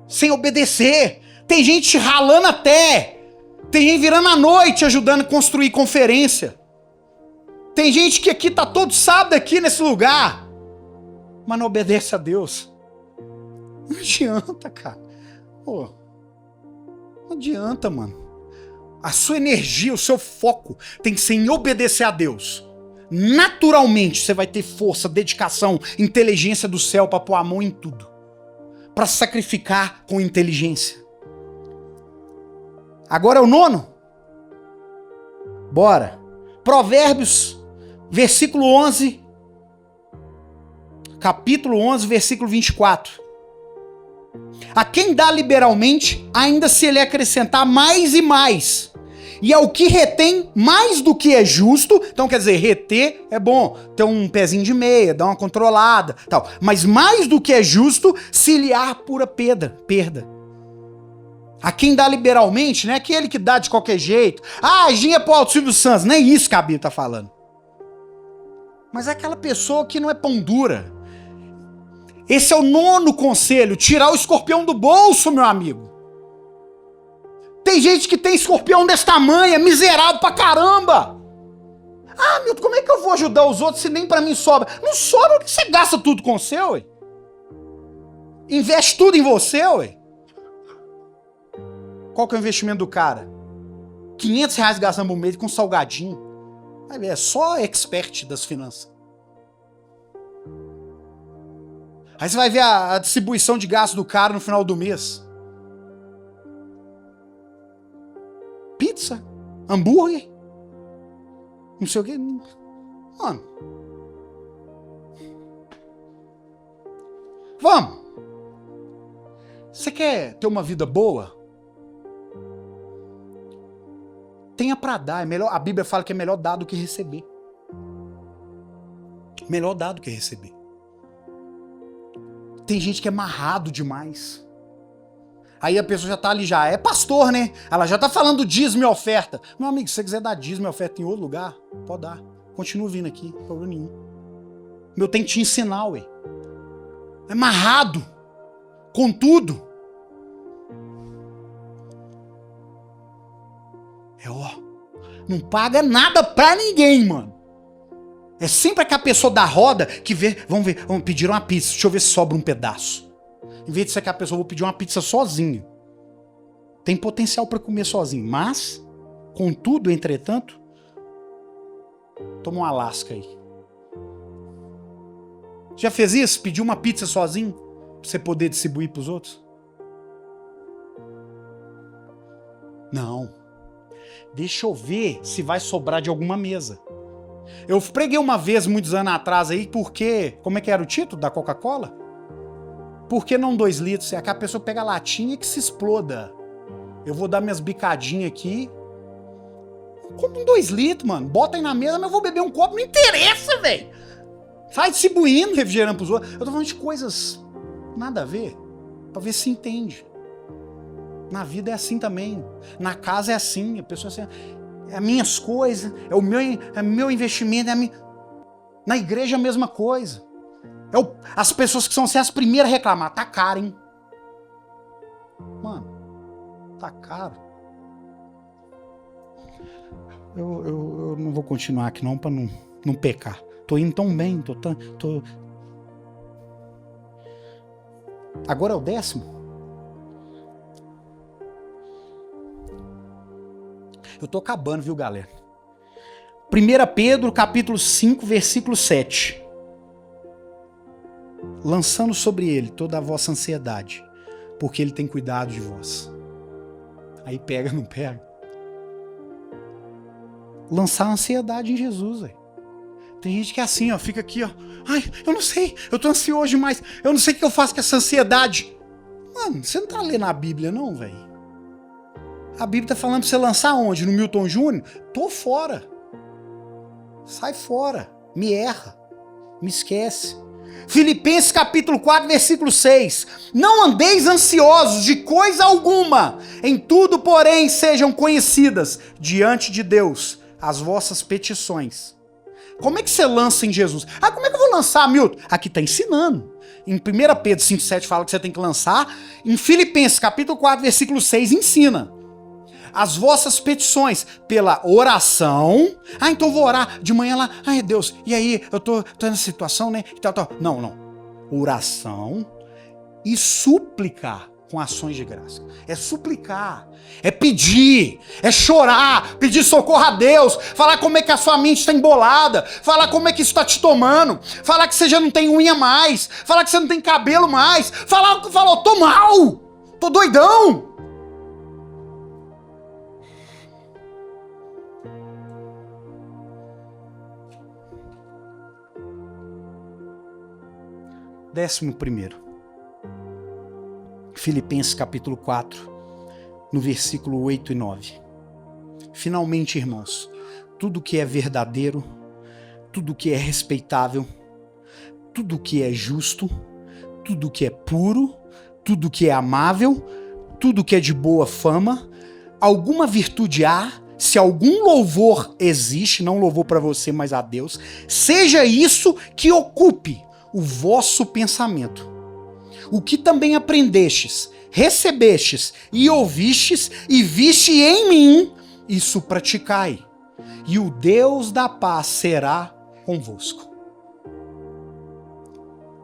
Sem obedecer. Tem gente ralando até. Tem gente virando à noite ajudando a construir conferência. Tem gente que aqui tá todo sábado aqui nesse lugar, mas não obedece a Deus. Não adianta, cara. Pô, não adianta, mano. A sua energia, o seu foco tem que ser em obedecer a Deus. Naturalmente você vai ter força, dedicação, inteligência do céu para pôr a mão em tudo. Para sacrificar com inteligência. Agora é o 9? Bora. Provérbios, versículo 11, capítulo 11, versículo 24. A quem dá liberalmente, ainda se lhe acrescentar mais e mais. E ao que retém mais do que é justo, então quer dizer, reter é bom, ter um pezinho de meia, dar uma controlada, tal. Mas mais do que é justo, se lhe há pura perda. A quem dá liberalmente, não é aquele que dá de qualquer jeito. Ah, ginha pro Alto Silvio Santos, nem isso que a Bíblia tá falando. Mas é aquela pessoa que não é pão dura. Esse é o 9º conselho, tirar o escorpião do bolso, meu amigo. Tem gente que tem escorpião desse tamanho, é miserável pra caramba. Ah, Milton, como é que eu vou ajudar os outros se nem pra mim sobra? Não sobra porque você gasta tudo com você, ué. Investe tudo em você, ué. Qual que é o investimento do cara? R$500 gastando por mês com salgadinho. É só expert das finanças. Aí você vai ver a distribuição de gasto do cara no final do mês. Pizza, hambúrguer, não sei o que. Mano. Vamos. Você quer ter uma vida boa? Tenha pra dar. É melhor, a Bíblia fala que é melhor dar do que receber. Melhor dar do que receber. Tem gente que é amarrado demais. Aí a pessoa já tá ali, já é pastor, né? Ela já tá falando dízimo e oferta. Meu amigo, se você quiser dar dízimo e oferta em outro lugar, pode dar. Continua vindo aqui, não tem problema nenhum. Eu tenho que te ensinar, ué. É amarrado. Com tudo. Não paga nada pra ninguém, mano. É sempre aquela pessoa da roda que vê, vamos pedir uma pizza, deixa eu ver se sobra um pedaço. Em vez de ser aquela pessoa, vou pedir uma pizza sozinho. Tem potencial pra comer sozinho, mas, contudo, entretanto, toma um Alasca aí. Já fez isso? Pediu uma pizza sozinho? Pra você poder distribuir pros outros? Não. Deixa eu ver se vai sobrar de alguma mesa. Eu preguei uma vez, muitos anos atrás aí, porque... Como é que era o título da Coca-Cola? Por que não 2 litros? É que a pessoa pega a latinha que se exploda. Eu vou dar minhas bicadinhas aqui. Compra 2 litros, mano. Bota aí na mesa, mas eu vou beber um copo. Não interessa, velho. Sai distribuindo refrigerante pros outros. Eu tô falando de coisas nada a ver. Pra ver se entende. Na vida é assim também. Na casa é assim. A pessoa é assim, é as minhas coisas, é o meu investimento, na igreja é a mesma coisa. As pessoas que são assim, as primeiras a reclamar. Tá caro, hein? Mano, tá caro. Eu não vou continuar aqui não pra não pecar. Tô indo tão bem, tô... Agora é o 10º? Eu tô acabando, viu, galera? 1 Pedro, capítulo 5, versículo 7. Lançando sobre ele toda a vossa ansiedade, porque ele tem cuidado de vós. Aí pega, não pega? Lançar a ansiedade em Jesus, velho. Tem gente que é assim, ó, fica aqui, ó. Ai, eu não sei, eu tô ansioso demais. Eu não sei o que eu faço com essa ansiedade. Mano, você não tá lendo a Bíblia, não, velho? A Bíblia tá falando pra você lançar onde? No Milton Júnior? Tô fora. Sai fora. Me erra. Me esquece. Filipenses capítulo 4, versículo 6. Não andeis ansiosos de coisa alguma. Em tudo, porém, sejam conhecidas diante de Deus as vossas petições. Como é que você lança em Jesus? Ah, como é que eu vou lançar, Milton? Aqui tá ensinando. Em 1 Pedro 5, 7 fala que você tem que lançar. Em Filipenses capítulo 4, versículo 6 ensina. As vossas petições pela oração. Ah, então eu vou orar de manhã lá. Ai, Deus, e aí? Eu tô nessa situação, né? E tal. Não. Oração e súplica com ações de graça. É suplicar, é pedir, é chorar, pedir socorro a Deus, falar como é que a sua mente está embolada, falar como é que isso está te tomando, falar que você já não tem unha mais, falar que você não tem cabelo mais, falar, tô mal, tô doidão. Décimo primeiro, Filipenses capítulo 4, no versículo 8 e 9. Finalmente, irmãos, tudo que é verdadeiro, tudo que é respeitável, tudo que é justo, tudo que é puro, tudo que é amável, tudo que é de boa fama, alguma virtude há, se algum louvor existe, não louvor para você, mas a Deus, seja isso que ocupe o vosso pensamento. O que também aprendestes, recebestes e ouvistes e viste em mim, isso praticai, e o Deus da paz será convosco.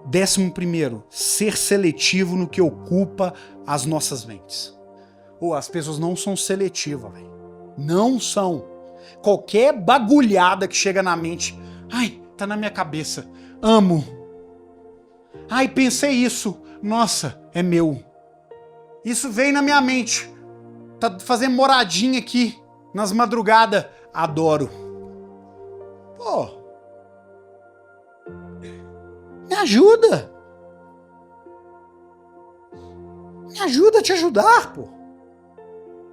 11º, ser seletivo no que ocupa as nossas mentes. As pessoas não são seletivas, velho. Não são. Qualquer bagulhada que chega na mente, ai, tá na minha cabeça, amo. Ai, pensei isso. Nossa, é meu. Isso veio na minha mente. Tá fazendo moradinha aqui nas madrugadas. Adoro. Pô. Me ajuda. Me ajuda a te ajudar, pô.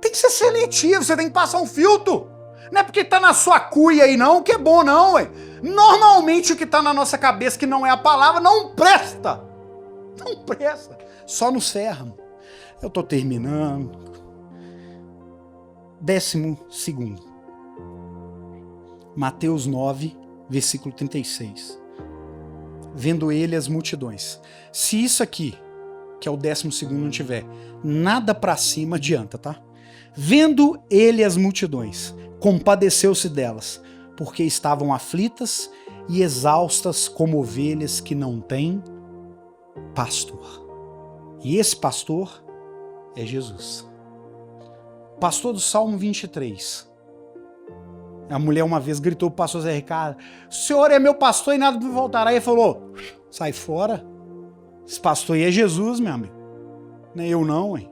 Tem que ser seletivo, você tem que passar um filtro. Não é porque tá na sua cuia aí não, que é bom não, ué. Normalmente o que tá na nossa cabeça, que não é a palavra, não presta. Não presta. Só nos ferra. Eu tô terminando. 12º. Mateus 9, versículo 36. Vendo ele as multidões. Se isso aqui, que é o 12º, não tiver nada pra cima, adianta, tá? Vendo ele as multidões, compadeceu-se delas, porque estavam aflitas e exaustas como ovelhas que não têm pastor. E esse pastor é Jesus. Pastor do Salmo 23. A mulher uma vez gritou pro pastor Zé Ricardo: o senhor é meu pastor e nada me voltará. E ele falou: sai fora. Esse pastor aí é Jesus, meu amigo. Não é eu não, hein?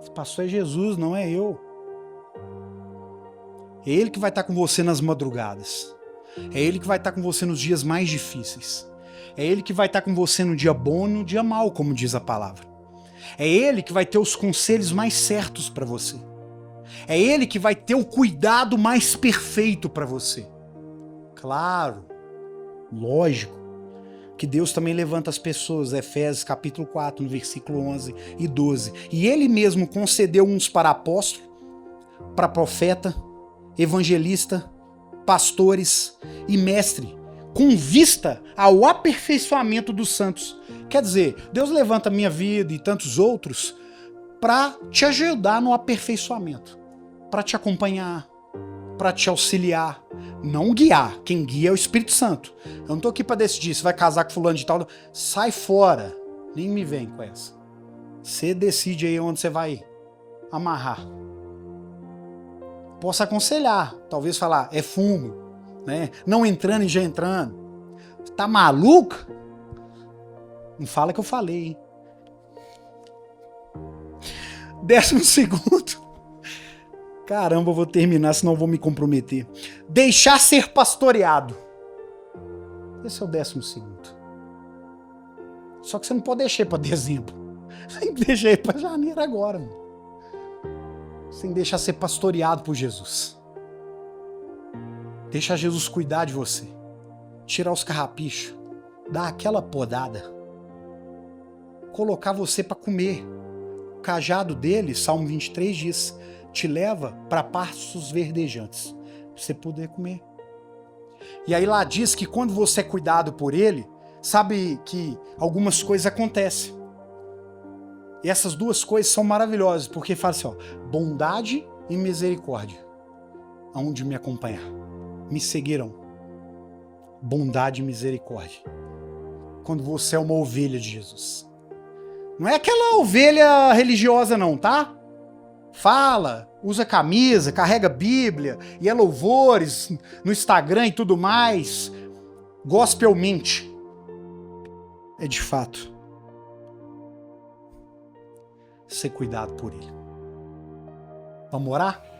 Esse pastor é Jesus, não é eu. É ele que vai estar com você nas madrugadas. É ele que vai estar com você nos dias mais difíceis. É ele que vai estar com você no dia bom e no dia mau, como diz a palavra. É ele que vai ter os conselhos mais certos para você. É ele que vai ter o cuidado mais perfeito para você. Claro, lógico, que Deus também levanta as pessoas, Efésios capítulo 4, no versículo 11 e 12. E ele mesmo concedeu uns para apóstolo, para profeta, evangelista, pastores e mestre, com vista ao aperfeiçoamento dos santos. Quer dizer, Deus levanta a minha vida e tantos outros para te ajudar no aperfeiçoamento, para te acompanhar, para te auxiliar, não guiar. Quem guia é o Espírito Santo. Eu não tô aqui para decidir se vai casar com fulano de tal. Sai fora, nem me vem com essa. Você decide aí onde você vai amarrar. Posso aconselhar, talvez falar, é fumo, né? Não entrando e já entrando. Tá maluco? Não fala que eu falei, hein? 12º. Caramba, eu vou terminar, senão eu vou me comprometer. Deixar ser pastoreado. Esse é o 12º. Só que você não pode deixar para dezembro. Você tem que deixar para janeiro agora. Mano. Você tem que deixar ser pastoreado por Jesus. Deixar Jesus cuidar de você. Tirar os carrapichos. Dar aquela podada. Colocar você para comer. O cajado dele, Salmo 23 diz, te leva para pastos verdejantes, para você poder comer. E aí lá diz que quando você é cuidado por ele, sabe que algumas coisas acontecem. E essas duas coisas são maravilhosas, porque fala assim, ó, bondade e misericórdia, aonde me acompanhar, me seguirão. Bondade e misericórdia. Quando você é uma ovelha de Jesus. Não é aquela ovelha religiosa não, tá? Fala, usa camisa, carrega Bíblia, e é louvores no Instagram e tudo mais. Gospelmente. É de fato ser cuidado por ele. Vamos orar?